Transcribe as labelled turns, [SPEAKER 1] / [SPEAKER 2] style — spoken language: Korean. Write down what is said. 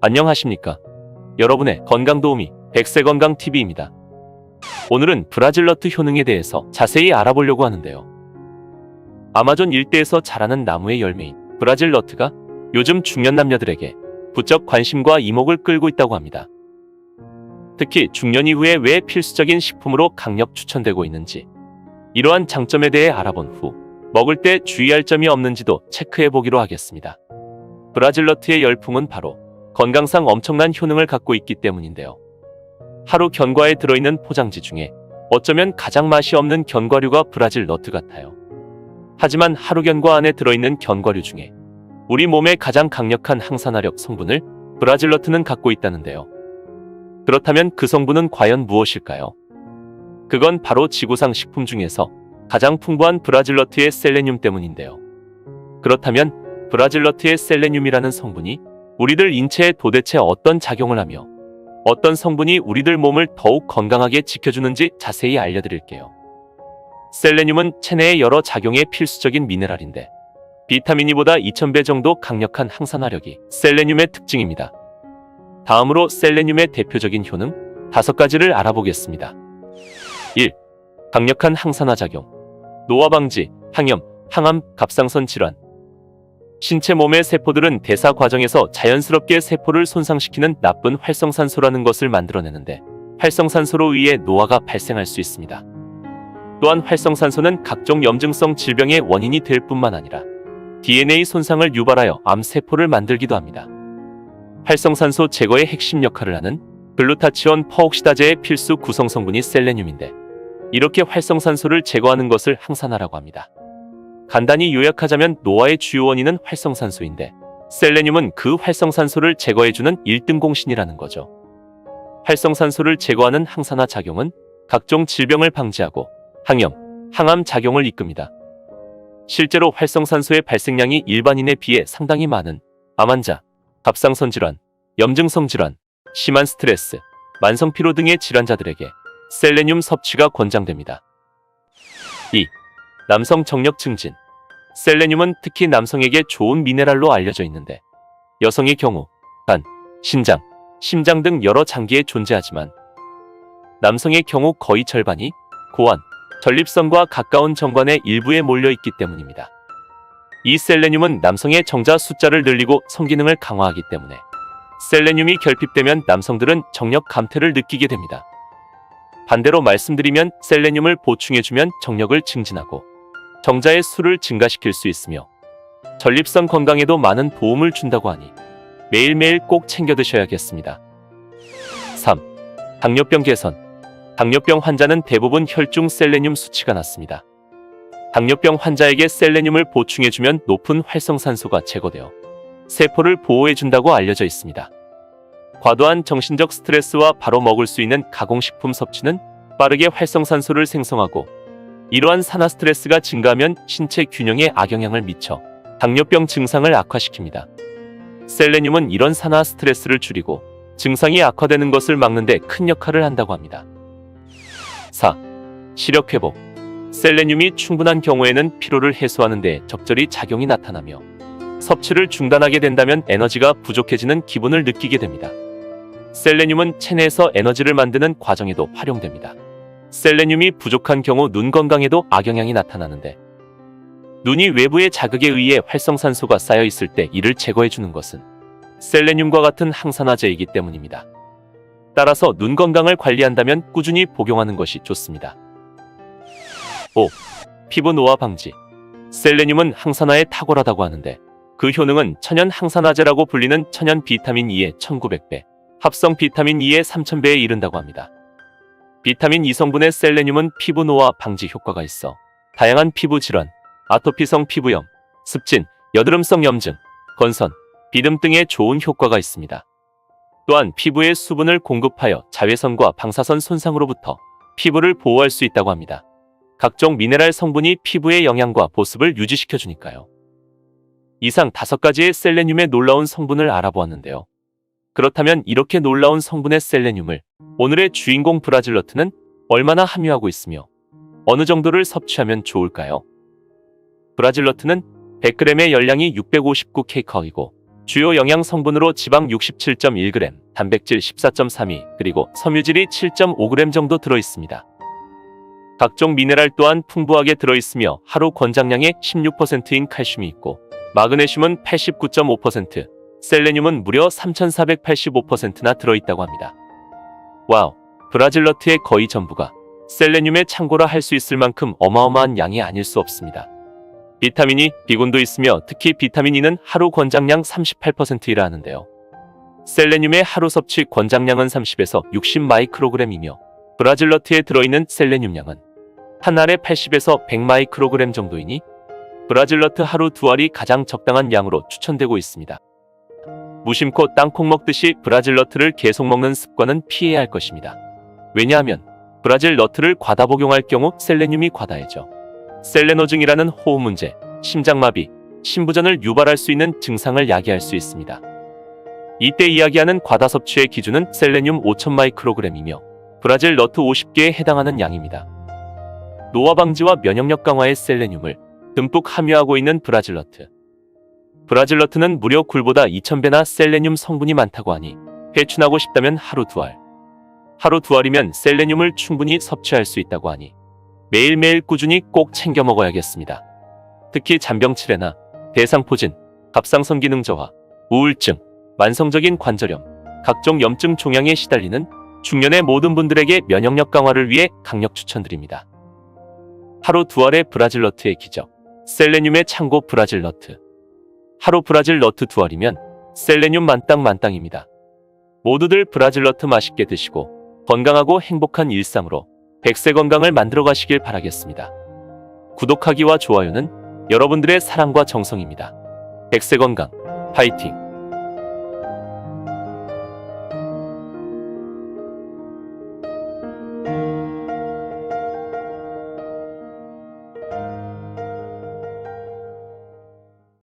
[SPEAKER 1] 안녕하십니까. 여러분의 건강도우미 백세건강TV입니다. 오늘은 브라질너트 효능에 대해서 자세히 알아보려고 하는데요. 아마존 일대에서 자라는 나무의 열매인 브라질너트가 요즘 중년 남녀들에게 부쩍 관심과 이목을 끌고 있다고 합니다. 특히 중년 이후에 왜 필수적인 식품으로 강력 추천되고 있는지, 이러한 장점에 대해 알아본 후 먹을 때 주의할 점이 없는지도 체크해 보기로 하겠습니다. 브라질너트의 열풍은 바로 건강상 엄청난 효능을 갖고 있기 때문인데요. 하루 견과에 들어있는 포장지 중에 어쩌면 가장 맛이 없는 견과류가 브라질너트 같아요. 하지만 하루 견과 안에 들어있는 견과류 중에 우리 몸에 가장 강력한 항산화력 성분을 브라질너트는 갖고 있다는데요. 그렇다면 그 성분은 과연 무엇일까요? 그건 바로 지구상 식품 중에서 가장 풍부한 브라질너트의 셀레늄 때문인데요. 그렇다면 브라질너트의 셀레늄이라는 성분이 우리들 인체에 도대체 어떤 작용을 하며 어떤 성분이 우리들 몸을 더욱 건강하게 지켜주는지 자세히 알려드릴게요. 셀레늄은 체내의 여러 작용에 필수적인 미네랄인데 비타민E보다 2000배 정도 강력한 항산화력이 셀레늄의 특징입니다. 다음으로 셀레늄의 대표적인 효능 5가지를 알아보겠습니다. 1. 강력한 항산화 작용. 노화 방지, 항염, 항암, 갑상선 질환. 신체 몸의 세포들은 대사 과정에서 자연스럽게 세포를 손상시키는 나쁜 활성산소라는 것을 만들어내는데 활성산소로 의해 노화가 발생할 수 있습니다. 또한 활성산소는 각종 염증성 질병의 원인이 될 뿐만 아니라 DNA 손상을 유발하여 암세포를 만들기도 합니다. 활성산소 제거의 핵심 역할을 하는 글루타치온 퍼옥시다제의 필수 구성 성분이 셀레늄인데 이렇게 활성산소를 제거하는 것을 항산화라고 합니다. 간단히 요약하자면 노화의 주요 원인은 활성산소인데 셀레늄은 그 활성산소를 제거해주는 1등 공신이라는 거죠. 활성산소를 제거하는 항산화 작용은 각종 질병을 방지하고 항염, 항암 작용을 이끕니다. 실제로 활성산소의 발생량이 일반인에 비해 상당히 많은 암 환자, 갑상선 질환, 염증성 질환, 심한 스트레스, 만성 피로 등의 질환자들에게 셀레늄 섭취가 권장됩니다. 2. 남성 정력 증진. 셀레늄은 특히 남성에게 좋은 미네랄로 알려져 있는데 여성의 경우 간, 신장, 심장 등 여러 장기에 존재하지만 남성의 경우 거의 절반이 고환, 전립선과 가까운 정관의 일부에 몰려있기 때문입니다. 이 셀레늄은 남성의 정자 숫자를 늘리고 성기능을 강화하기 때문에 셀레늄이 결핍되면 남성들은 정력 감퇴를 느끼게 됩니다. 반대로 말씀드리면 셀레늄을 보충해주면 정력을 증진하고 정자의 수를 증가시킬 수 있으며 전립선 건강에도 많은 도움을 준다고 하니 매일매일 꼭 챙겨 드셔야겠습니다. 3. 당뇨병 개선. 당뇨병 환자는 대부분 혈중 셀레늄 수치가 낮습니다. 당뇨병 환자에게 셀레늄을 보충해주면 높은 활성산소가 제거되어 세포를 보호해준다고 알려져 있습니다. 과도한 정신적 스트레스와 바로 먹을 수 있는 가공식품 섭취는 빠르게 활성산소를 생성하고 이러한 산화 스트레스가 증가하면 신체 균형에 악영향을 미쳐 당뇨병 증상을 악화시킵니다. 셀레늄은 이런 산화 스트레스를 줄이고 증상이 악화되는 것을 막는 데 큰 역할을 한다고 합니다. 4. 시력 회복. 셀레늄이 충분한 경우에는 피로를 해소하는 데 적절히 작용이 나타나며 섭취를 중단하게 된다면 에너지가 부족해지는 기분을 느끼게 됩니다. 셀레늄은 체내에서 에너지를 만드는 과정에도 활용됩니다. 셀레늄이 부족한 경우 눈 건강에도 악영향이 나타나는데 눈이 외부의 자극에 의해 활성산소가 쌓여 있을 때 이를 제거해주는 것은 셀레늄과 같은 항산화제이기 때문입니다. 따라서 눈 건강을 관리한다면 꾸준히 복용하는 것이 좋습니다. 5. 피부 노화 방지. 셀레늄은 항산화에 탁월하다고 하는데 그 효능은 천연 항산화제라고 불리는 천연 비타민 E의 1900배, 합성 비타민 E의 3000배에 이른다고 합니다. 비타민 E 성분의 셀레늄은 피부 노화 방지 효과가 있어 다양한 피부 질환, 아토피성 피부염, 습진, 여드름성 염증, 건선, 비듬 등에 좋은 효과가 있습니다. 또한 피부에 수분을 공급하여 자외선과 방사선 손상으로부터 피부를 보호할 수 있다고 합니다. 각종 미네랄 성분이 피부의 영양과 보습을 유지시켜주니까요. 이상 5가지의 셀레늄의 놀라운 성분을 알아보았는데요. 그렇다면 이렇게 놀라운 성분의 셀레늄을 오늘의 주인공 브라질너트는 얼마나 함유하고 있으며 어느 정도를 섭취하면 좋을까요? 브라질너트는 100g의 열량이 659kcal이고 주요 영양 성분으로 지방 67.1g, 단백질 14.32, 그리고 섬유질이 7.5g 정도 들어있습니다. 각종 미네랄 또한 풍부하게 들어있으며 하루 권장량의 16%인 칼슘이 있고 마그네슘은 89.5%, 셀레늄은 무려 3485%나 들어있다고 합니다. 와우, 브라질너트의 거의 전부가 셀레늄의 창고라 할 수 있을 만큼 어마어마한 양이 아닐 수 없습니다. 비타민이 B군도 있으며 특히 비타민 E는 하루 권장량 38%이라 하는데요. 셀레늄의 하루 섭취 권장량은 30에서 60 마이크로그램이며 브라질너트에 들어있는 셀레늄량은 한 알에 80에서 100 마이크로그램 정도이니 브라질너트 하루 2알이 가장 적당한 양으로 추천되고 있습니다. 무심코 땅콩 먹듯이 브라질너트를 계속 먹는 습관은 피해야 할 것입니다. 왜냐하면 브라질너트를 과다 복용할 경우 셀레늄이 과다해져 셀레노증이라는 호흡 문제, 심장마비, 심부전을 유발할 수 있는 증상을 야기할 수 있습니다. 이때 이야기하는 과다 섭취의 기준은 셀레늄 5000 마이크로그램이며 브라질 너트 50개에 해당하는 양입니다. 노화 방지와 면역력 강화에 셀레늄을 듬뿍 함유하고 있는 브라질너트. 브라질너트는 무려 굴보다 2000배나 셀레늄 성분이 많다고 하니 회춘하고 싶다면 하루 2알. 하루 2알이면 셀레늄을 충분히 섭취할 수 있다고 하니 매일매일 꾸준히 꼭 챙겨 먹어야겠습니다. 특히 잔병치레나 대상포진, 갑상선 기능 저하, 우울증, 만성적인 관절염, 각종 염증 종양에 시달리는 중년의 모든 분들에게 면역력 강화를 위해 강력 추천드립니다. 하루 2알의 브라질너트의 기적, 셀레늄의 창고 브라질너트. 하루 브라질너트 2알이면 셀레늄 만땅입니다. 모두들 브라질너트 맛있게 드시고 건강하고 행복한 일상으로 100세 건강을 만들어 가시길 바라겠습니다. 구독하기와 좋아요는 여러분들의 사랑과 정성입니다. 100세 건강, 파이팅!